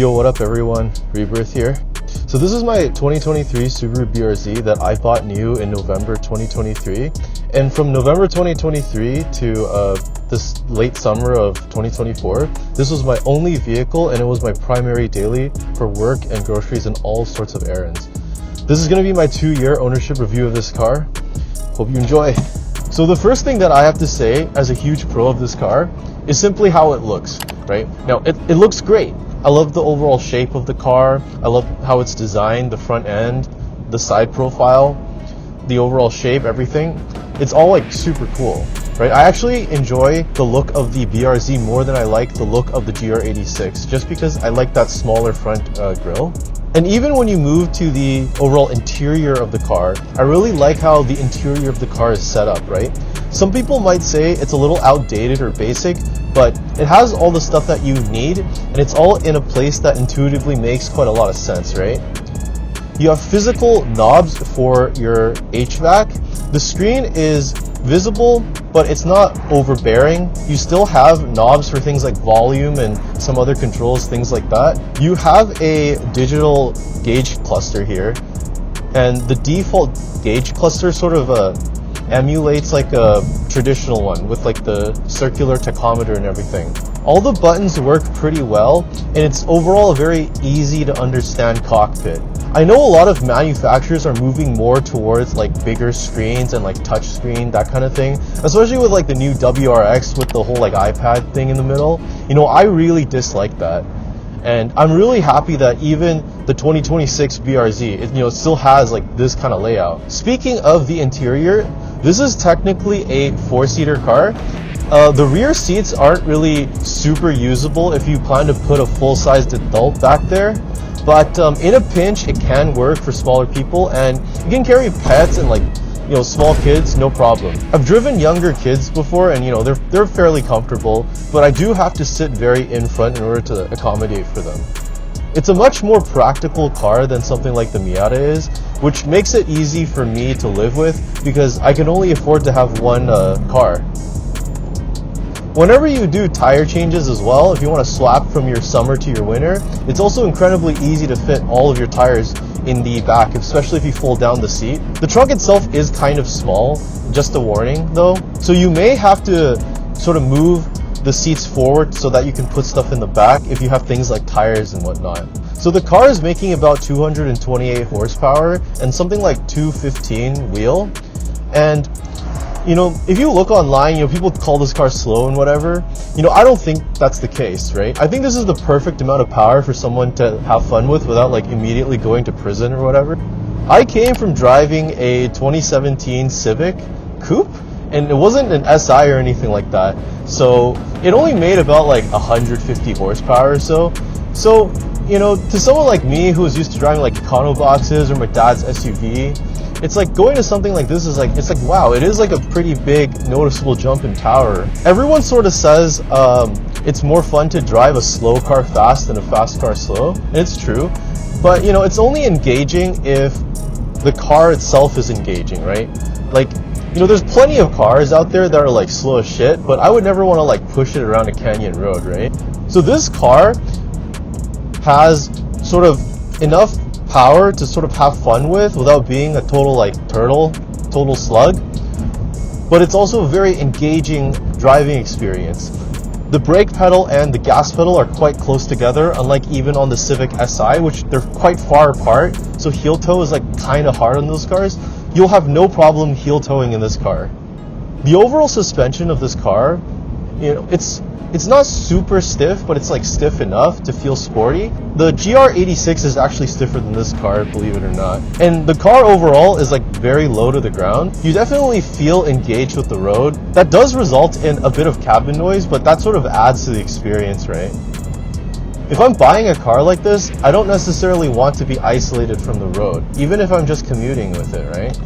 Yo, what up everyone? Rebirth here. So this is my 2023 Subaru BRZ that I bought new in November 2023. And from November 2023 to this late summer of 2024, this was my only vehicle and it was my primary daily for work and groceries and all sorts of errands. This is going to be my 2-year ownership review of this car. Hope you enjoy. So the first thing that I have to say as a huge pro of this car is simply how it looks, right? Now, it looks great. I love the overall shape of the car. I love how it's designed, the front end, the side profile, the overall shape, everything. It's all like super cool, right? I actually enjoy the look of the BRZ more than I like the look of the GR86, just because I like that smaller front grille. And even when you move to the overall interior of the car, I really like how the interior of the car is set up, right? Some people might say it's a little outdated or basic, but it has all the stuff that you need, and it's all in a place that intuitively makes quite a lot of sense, right? You have physical knobs for your HVAC. The screen is visible, but it's not overbearing. You still have knobs for things like volume and some other controls, things like that. You have a digital gauge cluster here, and the default gauge cluster sort of emulates like a traditional one with like the circular tachometer and everything. All the buttons work pretty well, and it's overall a very easy to understand cockpit. I know a lot of manufacturers are moving more towards like bigger screens and like touch screen, that kind of thing, especially with like the new WRX with the whole like iPad thing in the middle. You know, I really dislike that. And I'm really happy that even the 2026 BRZ, it still has like this kind of layout. Speaking of the interior, this is technically a 4-seater car. The rear seats aren't really super usable if you plan to put a full-sized adult back there. But in a pinch, it can work for smaller people, and you can carry pets and like small kids, no problem. I've driven younger kids before, and they're fairly comfortable, but I do have to sit very in front in order to accommodate for them. It's a much more practical car than something like the Miata is, which makes it easy for me to live with because I can only afford to have one car. Whenever you do tire changes as well, if you want to swap from your summer to your winter, it's also incredibly easy to fit all of your tires in the back, especially if you fold down the seat. The trunk itself is kind of small, just a warning though. So you may have to sort of move the seats forward so that you can put stuff in the back if you have things like tires and whatnot. So the car is making about 228 horsepower and something like 215 wheel. And if you look online, people call this car slow and whatever. I don't think that's the case, right? I think this is the perfect amount of power for someone to have fun with without like immediately going to prison or whatever. I came from driving a 2017 Civic Coupe, and it wasn't an SI or anything like that. So it only made about like 150 horsepower or so. So, to someone like me who was used to driving like econo boxes or my dad's SUV, it's like going to something like this is like, it's like, wow, it is like a pretty big noticeable jump in power. Everyone sort of says it's more fun to drive a slow car fast than a fast car slow. And it's true, but it's only engaging if the car itself is engaging, right? Like, there's plenty of cars out there that are like slow as shit, but I would never want to like push it around a canyon road, right? So this car has sort of enough power to sort of have fun with without being a total like total slug, but it's also a very engaging driving experience. The brake pedal and the gas pedal are quite close together, unlike even on the Civic Si, which they're quite far apart, so heel toe is like kind of hard on those cars. You'll have no problem heel toeing in this car. The overall suspension of this car, it's not super stiff, but it's like stiff enough to feel sporty. The GR86 is actually stiffer than this car, believe it or not. And the car overall is like very low to the ground. You definitely feel engaged with the road. That does result in a bit of cabin noise, but that sort of adds to the experience, right? If I'm buying a car like this, I don't necessarily want to be isolated from the road, even if I'm just commuting with it, right?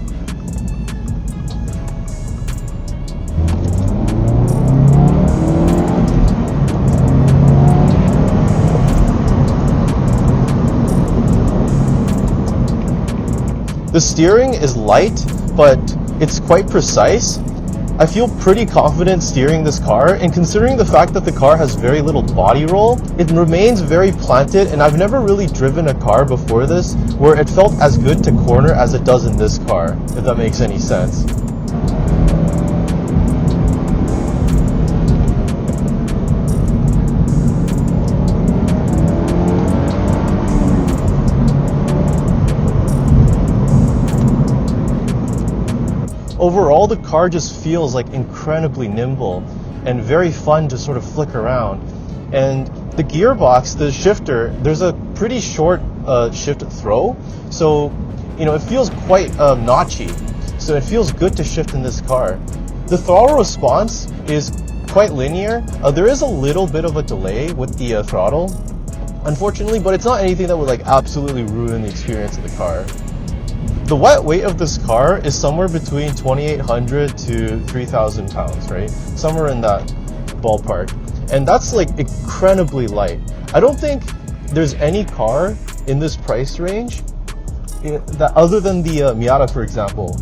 The steering is light, but it's quite precise. I feel pretty confident steering this car, and considering the fact that the car has very little body roll, it remains very planted, and I've never really driven a car before this where it felt as good to corner as it does in this car, if that makes any sense. Overall, the car just feels like incredibly nimble and very fun to sort of flick around. And the gearbox, the shifter, there's a pretty short shift throw, so it feels quite notchy. So it feels good to shift in this car. The throttle response is quite linear. There is a little bit of a delay with the throttle, unfortunately, but it's not anything that would like absolutely ruin the experience of the car. The wet weight of this car is somewhere between 2,800 to 3,000 pounds, right? Somewhere in that ballpark. And that's like incredibly light. I don't think there's any car in this price range that, other than the Miata, for example,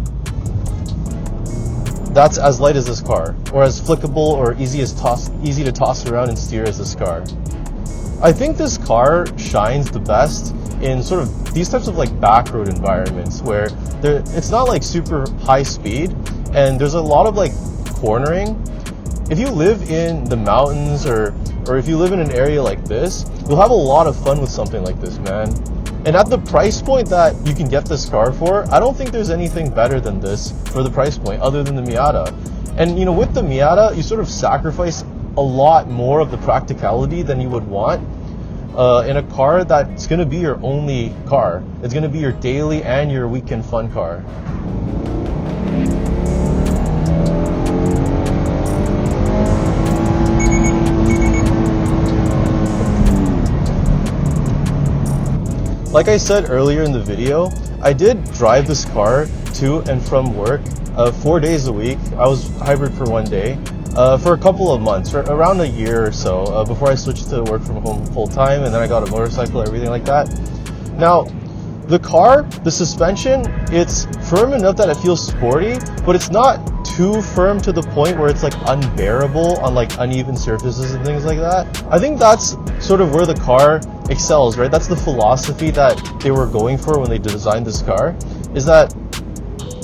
that's as light as this car, or as flickable or easy to toss around and steer as this car. I think this car shines the best in sort of these types of like back road environments where it's not like super high speed and there's a lot of like cornering. If you live in the mountains or if you live in an area like this, you'll have a lot of fun with something like this, man. And at the price point that you can get this car for, I don't think there's anything better than this for the price point other than the Miata. And with the Miata, you sort of sacrifice a lot more of the practicality than you would want in a car that's going to be your only car. It's going to be your daily and your weekend fun car. Like I said earlier in the video, I did drive this car to and from work 4 days a week. I was hybrid for 1 day. For a couple of months, around a year or so, before I switched to work from home full time, and then I got a motorcycle, everything like that. Now, the car, the suspension, it's firm enough that it feels sporty, but it's not too firm to the point where it's like unbearable on like uneven surfaces and things like that. I think that's sort of where the car excels, right? That's the philosophy that they were going for when they designed this car, is that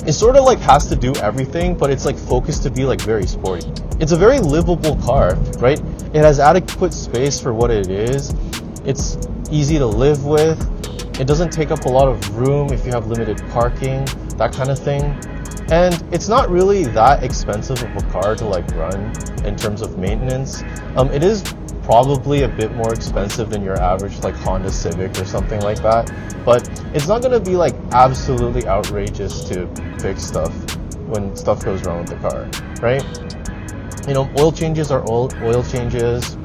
it sort of like has to do everything, but it's like focused to be like very sporty. It's a very livable car, right? It has adequate space for what it is. It's easy to live with. It doesn't take up a lot of room if you have limited parking, that kind of thing. And it's not really that expensive of a car to like run in terms of maintenance. It is probably a bit more expensive than your average like Honda Civic or something like that, but it's not going to be like absolutely outrageous to fix stuff when stuff goes wrong with the car, right? Oil changes are oil changes,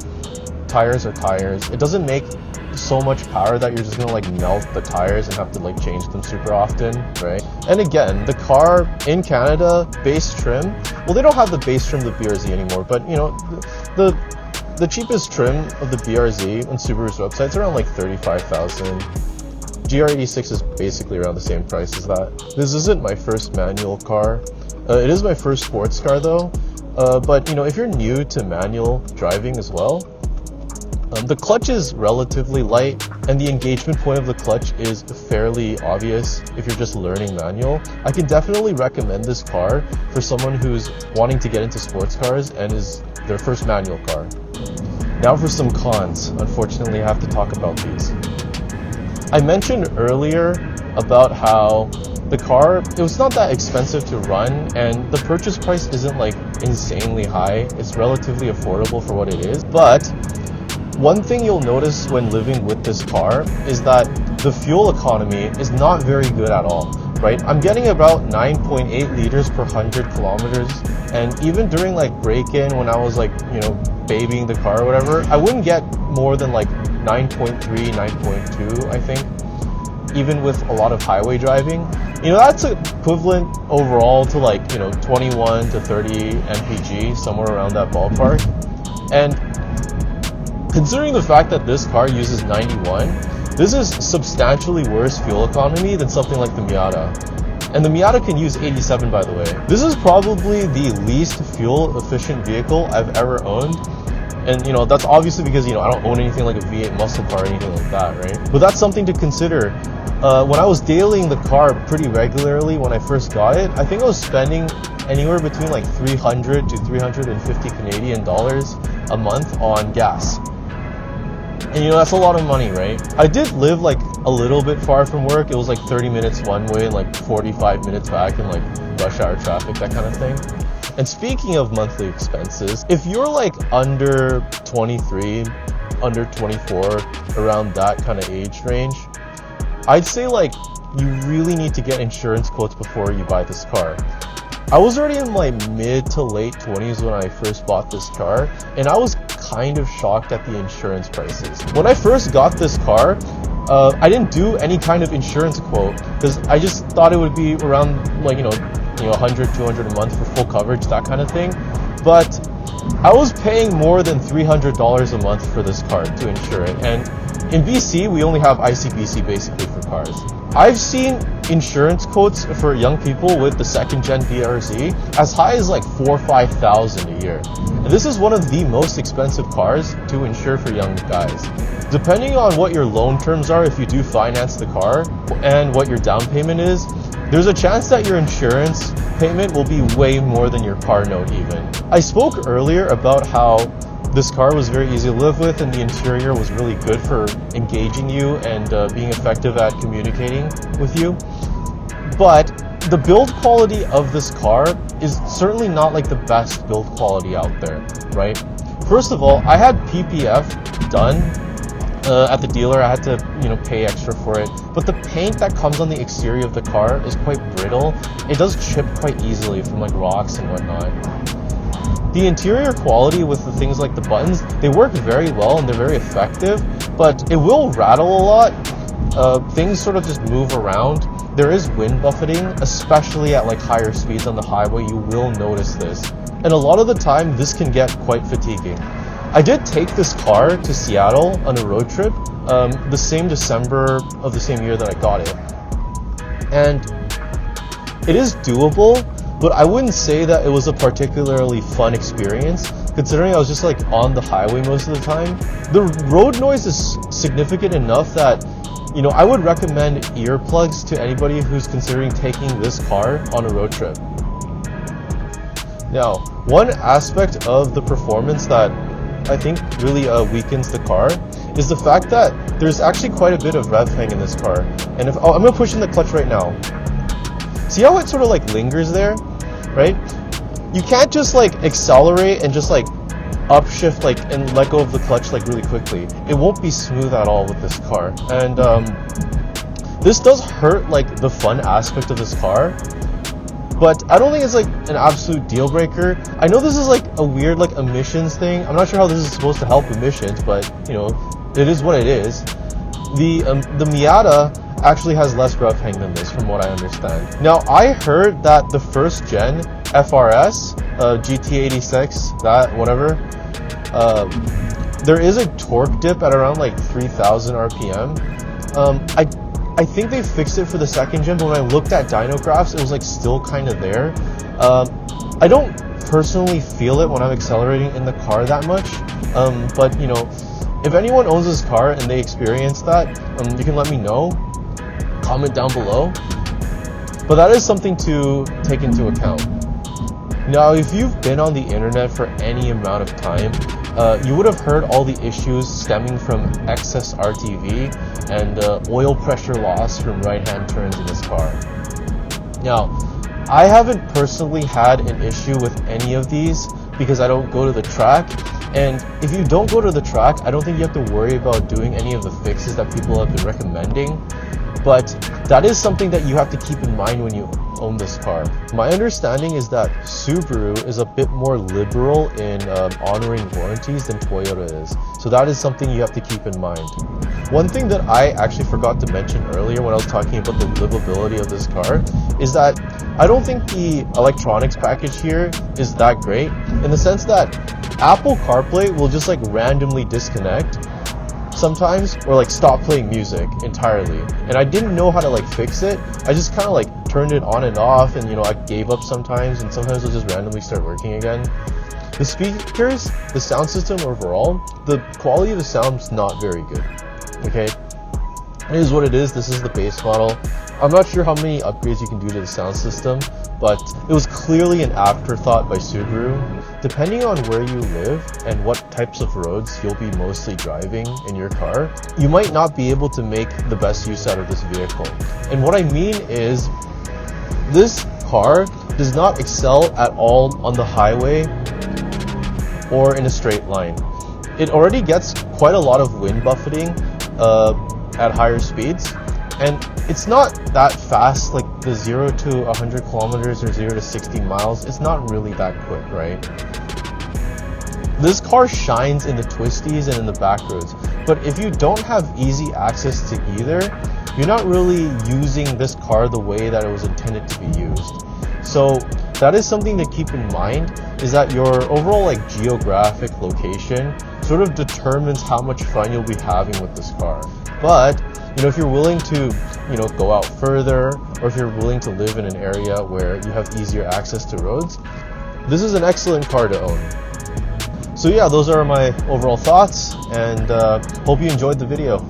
tires are tires. It doesn't make so much power that you're just gonna like melt the tires and have to like change them super often, right? And again, the car in Canada, base trim, well, they don't have the base trim of the BRZ anymore, but the cheapest trim of the BRZ on Subaru's website is around like 35,000. GR86 is basically around the same price as that. This isn't my first manual car. It is my first sports car though. But if you're new to manual driving as well, the clutch is relatively light and the engagement point of the clutch is fairly obvious if you're just learning manual. I can definitely recommend this car for someone who's wanting to get into sports cars and is their first manual car. Now for some cons. Unfortunately, I have to talk about these. I mentioned earlier about how the car, it was not that expensive to run and the purchase price isn't like insanely high. It's relatively affordable for what it is. But one thing you'll notice when living with this car is that the fuel economy is not very good at all, right? I'm getting about 9.8 liters per 100 kilometers. And even during like break-in when I was like, babying the car or whatever, I wouldn't get more than like 9.3, 9.2, I think, even with a lot of highway driving. That's equivalent overall to like, 21 to 30 mpg, somewhere around that ballpark. And considering the fact that this car uses 91, this is substantially worse fuel economy than something like the Miata. And the Miata can use 87, by the way. This is probably the least fuel efficient vehicle I've ever owned. And, you know, that's obviously because, you know, I don't own anything like a V8 muscle car or anything like that, right? But that's something to consider. When I was dailying the car pretty regularly when I first got it, I think I was spending anywhere between like 300 to 350 Canadian dollars a month on gas. And you know, that's a lot of money, right? I did live like a little bit far from work. It was like 30 minutes one way and like 45 minutes back in like rush hour traffic, that kind of thing. And speaking of monthly expenses, if you're like under 23, under 24, around that kind of age range, I'd say like you really need to get insurance quotes before you buy this car. I was already in my mid to late 20s when I first bought this car, and I was kind of shocked at the insurance prices. When I first got this car, I didn't do any kind of insurance quote because I just thought it would be around like, you know, 100, 200 a month for full coverage, that kind of thing. But I was paying more than $300 a month for this car to insure it. And in BC, we only have ICBC basically for cars. I've seen insurance quotes for young people with the second gen BRZ as high as like $4,000 or $5,000 a year. And this is one of the most expensive cars to insure for young guys. Depending on what your loan terms are, if you do finance the car, and what your down payment is, there's a chance that your insurance payment will be way more than your car note even. I spoke earlier about how this car was very easy to live with and the interior was really good for engaging you and being effective at communicating with you. But the build quality of this car is certainly not like the best build quality out there, right? First of all, I had PPF done at the dealer. I had to, pay extra for it. But the paint that comes on the exterior of the car is quite brittle. It does chip quite easily from like rocks and whatnot. The interior quality with the things like the buttons, they work very well and they're very effective, but it will rattle a lot. Things sort of just move around. There is wind buffeting, especially at like higher speeds on the highway. You will notice this. And a lot of the time, this can get quite fatiguing. I did take this car to Seattle on a road trip, the same December of the same year that I got it. And it is doable, but I wouldn't say that it was a particularly fun experience, considering I was just like on the highway most of the time. The road noise is significant enough that, I would recommend earplugs to anybody who's considering taking this car on a road trip. Now, one aspect of the performance that I think really weakens the car is the fact that there's actually quite a bit of rev hang in this car. And I'm gonna push in the clutch right now. See how it sort of like lingers there, right? You can't just like accelerate and just like upshift like and let go of the clutch like really quickly. It won't be smooth at all with this car. And this does hurt like the fun aspect of this car, but I don't think it's like an absolute deal breaker. I know this is like a weird like emissions thing. I'm not sure how this is supposed to help emissions, but it is what it is. The Miata actually has less rev hang than this, from what I understand. Now, I heard that the first gen FRS, GT86, that whatever, there is a torque dip at around like 3,000 RPM. I think they fixed it for the second gen, but when I looked at dyno graphs, it was like still kind of there. I don't personally feel it when I'm accelerating in the car that much, but if anyone owns this car and they experience that, you can let me know. Comment down below. But that is something to take into account. Now, if you've been on the internet for any amount of time, you would have heard all the issues stemming from excess RTV and oil pressure loss from right-hand turns in this car. Now, I haven't personally had an issue with any of these because I don't go to the track. And if you don't go to the track, I don't think you have to worry about doing any of the fixes that people have been recommending. But that is something that you have to keep in mind when you own this car. My understanding is that Subaru is a bit more liberal in honoring warranties than Toyota is. So that is something you have to keep in mind. One thing that I actually forgot to mention earlier when I was talking about the livability of this car is that I don't think the electronics package here is that great, in the sense that Apple CarPlay will just like randomly disconnect. sometimes, or like stop playing music entirely. And I didn't know how to like fix it. I just kind of like turned it on and off, and you know, I gave up sometimes, and sometimes it'll just randomly start working again. The speakers, the sound system overall, the quality of the sound's not very good. Okay, it is what it is. This is the base model. I'm not sure how many upgrades you can do to the sound system, but it was clearly an afterthought by Subaru. Depending on where you live and what types of roads you'll be mostly driving in your car, you might not be able to make the best use out of this vehicle. And what I mean is, this car does not excel at all on the highway or in a straight line. It already gets quite a lot of wind buffeting at higher speeds, and it's not that fast. Like the 0 to 100 kilometers or 0 to 60 miles, it's not really that quick, right? This car shines in the twisties and in the back roads, but if you don't have easy access to either, you're not really using this car the way that it was intended to be used. So that is something to keep in mind, is that your overall like geographic location sort of determines how much fun you'll be having with this car. But you know, if you're willing to, you know, go out further, or if you're willing to live in an area where you have easier access to roads, this is an excellent car to own. So yeah, those are my overall thoughts, and hope you enjoyed the video.